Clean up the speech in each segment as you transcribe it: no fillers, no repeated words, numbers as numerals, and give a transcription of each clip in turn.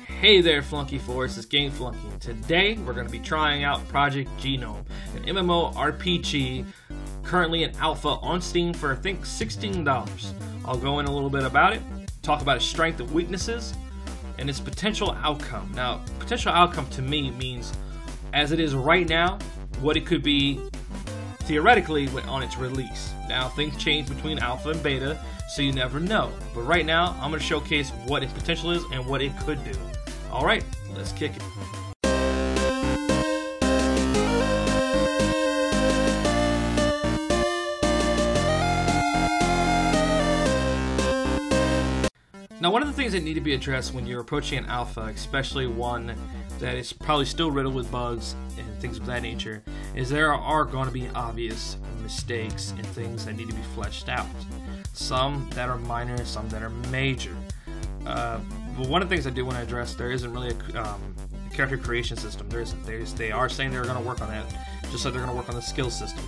Hey there, Flunky Force, it's Game Flunky, and today we're going to be trying out Project Genom, an MMORPG currently in alpha on Steam for I think $16. I'll go in a little bit about it, talk about its strengths and weaknesses, and its potential outcome. Now, potential outcome to me means, as it is right now, what it could be theoretically on its release. Now, things change between alpha and beta, so you never know. But right now, I'm going to showcase what its potential is and what it could do. Alright, let's kick it. Now, one of the things that need to be addressed when you're approaching an alpha, especially one that is probably still riddled with bugs and things of that nature, is there are going to be obvious mistakes and things that need to be fleshed out. Some that are minor, some that are major. But one of the things I do want to address, there isn't really a character creation system. There isn't. They are saying they're going to work on that, just like they're going to work on the skill system.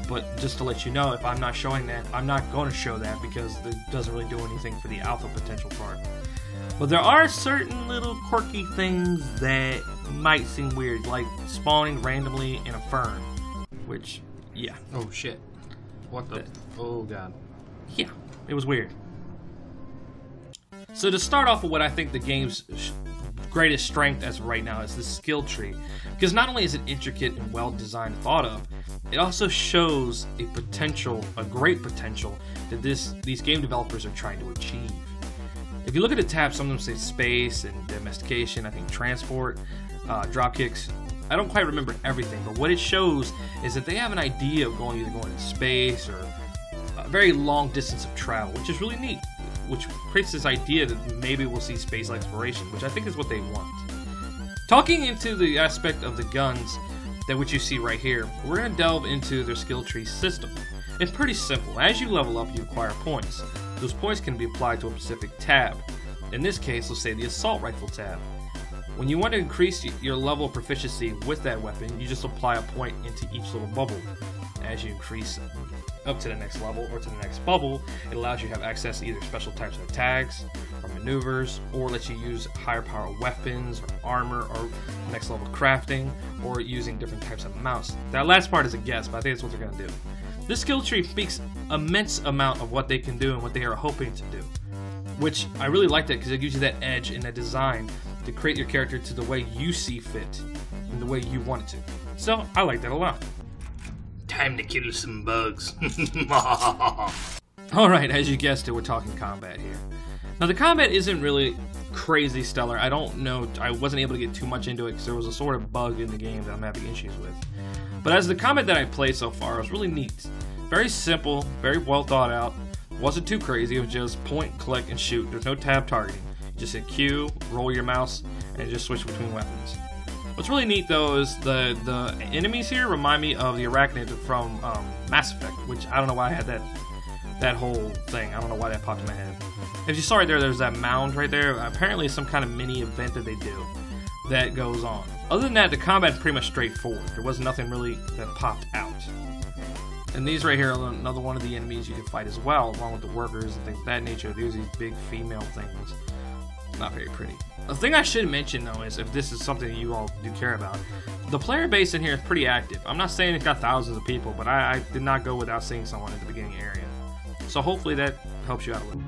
But just to let you know, if I'm not showing that, I'm not going to show that because it doesn't really do anything for the alpha potential part. But there are certain little quirky things that might seem weird, like spawning randomly in a fern, which, yeah. Oh shit. What the? Oh god. Yeah, it was weird. So to start off with what I think the game's greatest strength as of right now is the skill tree. Because not only is it intricate and well designed and thought of, it also shows a potential, a great potential, that these game developers are trying to achieve. If you look at the tabs, some of them say space and domestication, I think transport, dropkicks. I don't quite remember everything, but what it shows is that they have an idea of either going to space or a very long distance of travel, which is really neat. Which creates this idea that maybe we'll see space exploration, which I think is what they want. Talking into the aspect of the guns, which you see right here, we're going to delve into their skill tree system. It's pretty simple. As you level up, you acquire points. Those points can be applied to a specific tab. In this case, let's say the assault rifle tab. When you want to increase your level of proficiency with that weapon, you just apply a point into each little bubble. As you increase up to the next level or to the next bubble, it allows you to have access to either special types of attacks or maneuvers, or lets you use higher power weapons or armor or next level crafting, or using different types of mounts. That last part is a guess, but I think that's what they're going to do. This skill tree speaks immense amount of what they can do and what they are hoping to do, which I really like that because it gives you that edge and that design to create your character to the way you see fit and the way you want it to. So I like that a lot. Time to kill some bugs. Alright, as you guessed it, we're talking combat here. Now the combat isn't really crazy stellar. I don't know, I wasn't able to get too much into it because there was a sort of bug in the game that I'm having issues with. But as the combat that I played so far, it was really neat. Very simple, very well thought out. Wasn't too crazy, it was just point, click, and shoot. There's no tab targeting. Just hit Q, roll your mouse, and just switch between weapons. What's really neat though is the enemies here remind me of the arachnid from Mass Effect, which I don't know why I had that whole thing. I don't know why that popped in my head. If you saw right there, there's that mound right there. Apparently it's some kind of mini event that they do that goes on. Other than that, the combat's pretty much straightforward. There was nothing really that popped out. And these right here are another one of the enemies you can fight as well, along with the workers and things of that nature. There's these big female things. Not very pretty. The thing I should mention though is, if this is something you all do care about, the player base in here is pretty active. I'm not saying it's got thousands of people, but I did not go without seeing someone at the beginning area. So hopefully that helps you out a little.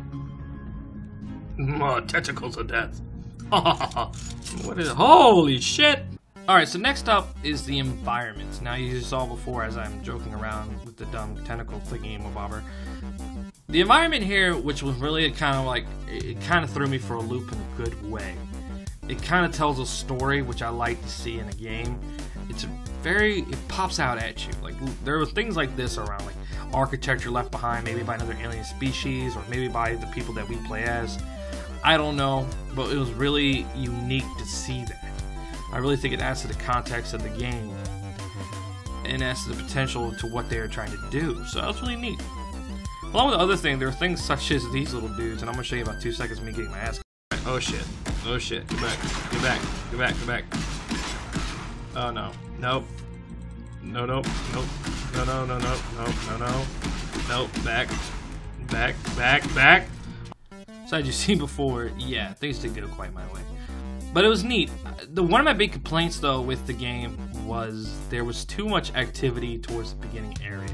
Tentacles of death. What is it? Holy shit! Alright, so next up is the environment. Now you saw before as I'm joking around with the dumb tentacle thingy bobber. The environment here, which was really kind of like, it kind of threw me for a loop in a good way. It kind of tells a story, which I like to see in a game. It pops out at you. Like, there were things like this around, like architecture left behind, maybe by another alien species, or maybe by the people that we play as. I don't know, but it was really unique to see that. I really think it adds to the context of the game, and adds to the potential to what they are trying to do. So that was really neat. Along with the other thing, there are things such as these little dudes, and I'm going to show you about 2 seconds of me getting my ass kicked. Oh shit. Oh shit. Go back. Go back. Go back. Go back. Oh no. Nope. No, nope. Nope. No, no, no, no, no, no, no. Nope. Back. Back. Back. Back. So as you see before, yeah, things didn't go quite my way. But it was neat. One of my big complaints, though, with the game was there was too much activity towards the beginning area.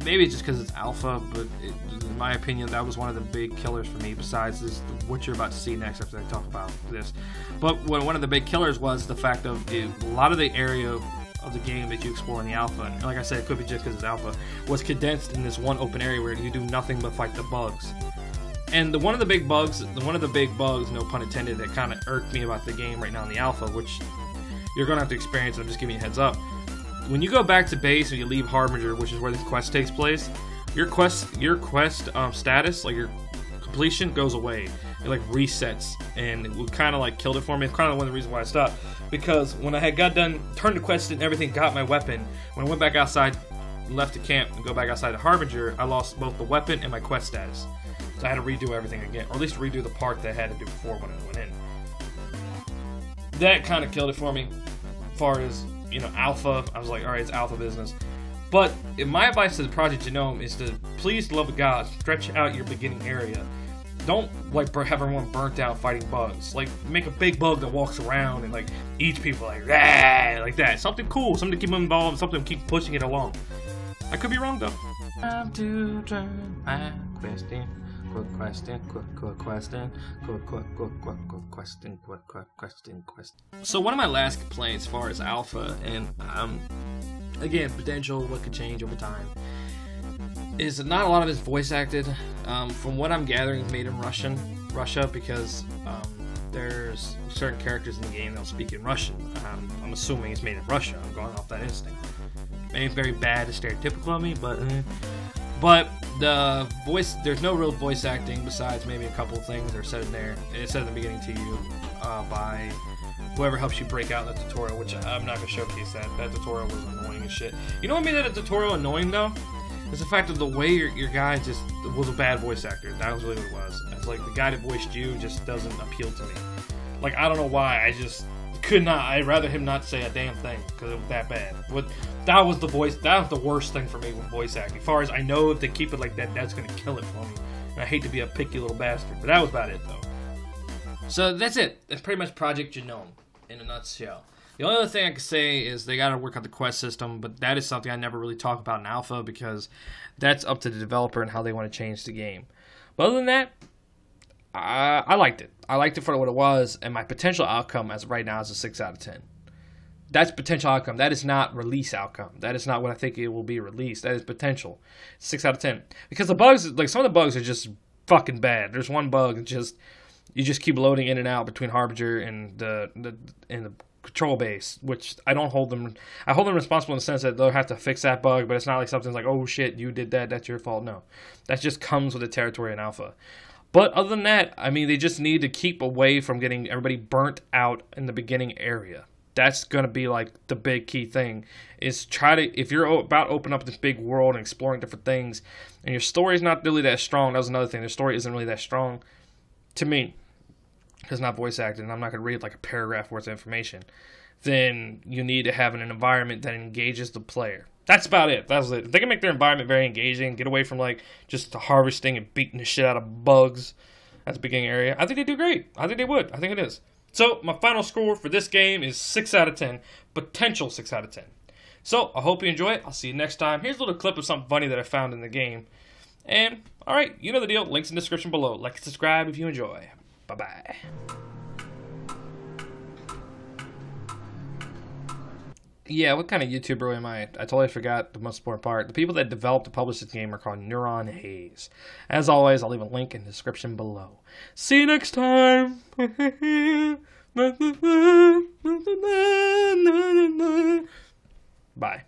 Maybe it's just because it's alpha, but in my opinion, that was one of the big killers for me, besides this, what you're about to see next after I talk about this. But one of the big killers was the fact of a lot of the area of the game that you explore in the alpha, and like I said, it could be just because it's alpha, was condensed in this one open area where you do nothing but fight the bugs. And one of the big bugs, no pun intended, that kind of irked me about the game right now in the alpha, which you're going to have to experience, I'm just giving you a heads up. When you go back to base and you leave Harbinger, which is where the quest takes place, your quest status, like your completion, goes away. It like resets, and it kind of like killed it for me. It's kind of one of the reasons why I stopped, because when I had got done, turned the quest and everything, got my weapon, when I went back outside, left the camp and go back outside to Harbinger, I lost both the weapon and my quest status. So I had to redo everything again, or at least redo the part that I had to do before when I went in. That kind of killed it for me. As far as, you know, alpha, I was like, alright, it's alpha business. But my advice to the Project Genom is to, please, love of God, stretch out your beginning area. Don't like have everyone burnt out fighting bugs. Like, make a big bug that walks around and like eats people like that. Something cool, something to keep them involved, something to keep pushing it along. I could be wrong though. Time to turn my question. Question. So one of my last complaints as far as alpha, and again, potential, what could change over time, is that not a lot of it's voice acted. From what I'm gathering, it's made in Russia, because there's certain characters in the game that'll speak in Russian. I'm assuming it's made in Russia. I'm going off that instinct. Maybe very bad, and stereotypical of me, but the voice, there's no real voice acting besides maybe a couple of things that are said in there. And it's said in the beginning to you by whoever helps you break out in the tutorial, which I'm not going to showcase that. That tutorial was annoying as shit. You know what made that tutorial annoying though? Is the fact of the way your guy just was a bad voice actor. That was really what it was. It's like the guy that voiced you just doesn't appeal to me. Like, I don't know why, I just could not. I'd rather him not say a damn thing because it was that bad. That was the worst thing for me with voice acting. As far as I know, if they keep it like that, that's gonna kill it for me. And I hate to be a picky little bastard, but that was about it though. So that's it. That's pretty much Project Genom in a nutshell. The only other thing I can say is they got to work on the quest system, but that is something I never really talk about in alpha because that's up to the developer and how they want to change the game. But other than that, I liked it. I liked it for what it was, and my potential outcome as of right now is a 6 out of 10. That's potential outcome. That is not release outcome. That is not what I think it will be released. That is potential. 6 out of 10. Because the bugs, like some of the bugs are just fucking bad. There's one bug that you just keep loading in and out between Harbinger and the control base, which I hold them responsible in the sense that they'll have to fix that bug, but it's not like something's like, oh shit, you did that, that's your fault. No. That just comes with the territory in alpha. But other than that, I mean, they just need to keep away from getting everybody burnt out in the beginning area. That's going to be like the big key thing, is if you're about to open up this big world and exploring different things, and your story's not really that strong, that was another thing, the story isn't really that strong, to me, because it's not voice acted, and I'm not going to read like a paragraph worth of information, then you need to have an environment that engages the player. That's about it. That's it. If they can make their environment very engaging, get away from like just the harvesting and beating the shit out of bugs at the beginning area, I think they do great. I think they would. I think it is. So my final score for this game is 6 out of 10. Potential 6 out of 10. So I hope you enjoy it. I'll see you next time. Here's a little clip of something funny that I found in the game. And alright, you know the deal. Links in the description below. Like and subscribe if you enjoy. Bye-bye. Yeah, what kind of YouTuber am I? I totally forgot the most important part. The people that developed and published this game are called Neuron Haze. As always, I'll leave a link in the description below. See you next time! Bye.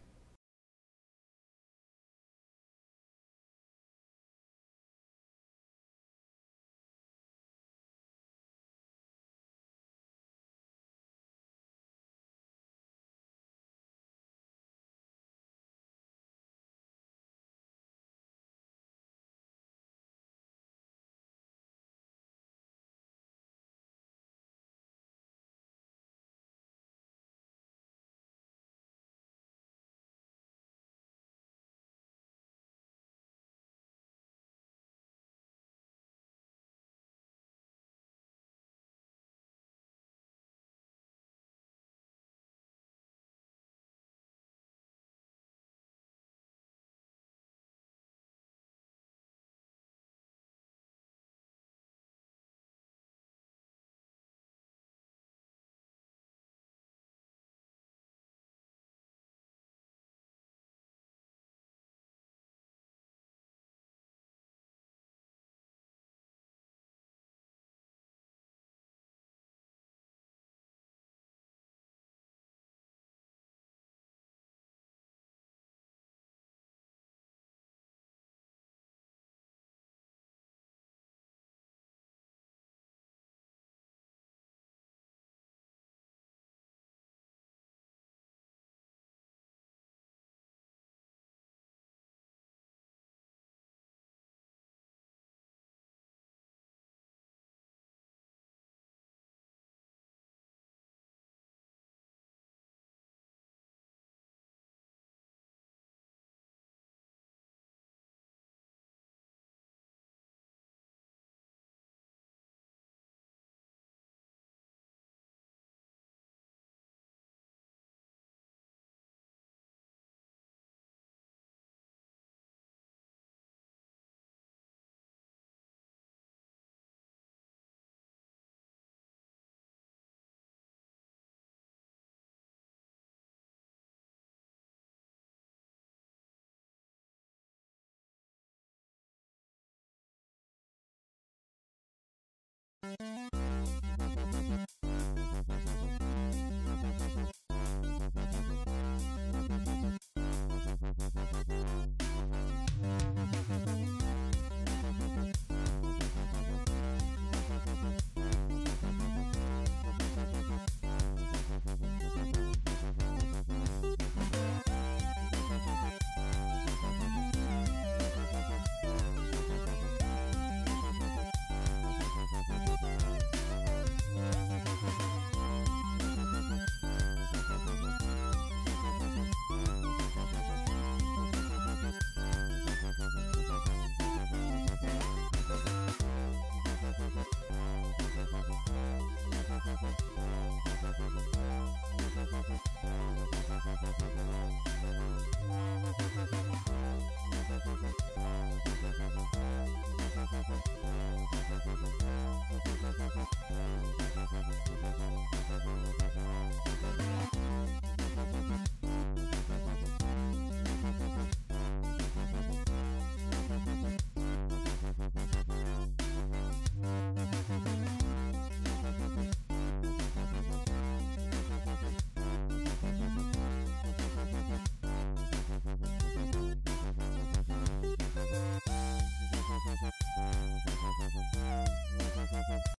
bye.